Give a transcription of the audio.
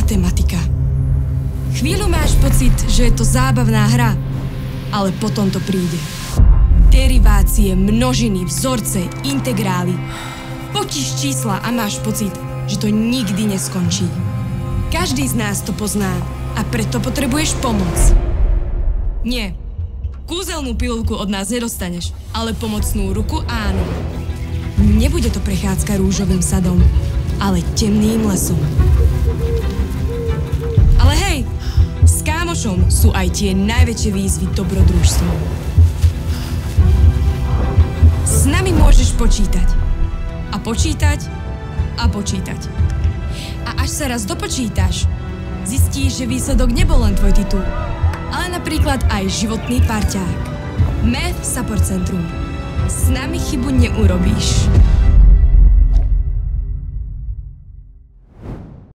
Matematika. Chvíľu máš pocit, že je to zábavná hra, ale potom to príde. Derivácie, množiny, vzorce, integrály. Počíš čísla a máš pocit, že to nikdy neskončí. Každý z nás to pozná a preto potrebuješ pomoc. Nie. Kúzelnú pilulku od nás nedostaneš, ale pomocnú ruku áno. Nebude to prechádzka rúžovým sadom, ale temným lesom. Ale hej, s kámošom sú aj tie najväčšie výzvy dobrodružstvom. S nami môžeš počítať. A počítať. A počítať. A až sa raz dopočítaš, zistíš, že výsledok nebol len tvoj titul, ale napríklad aj životný parťák. Math Support Centrum. S nami chybu neurobíš.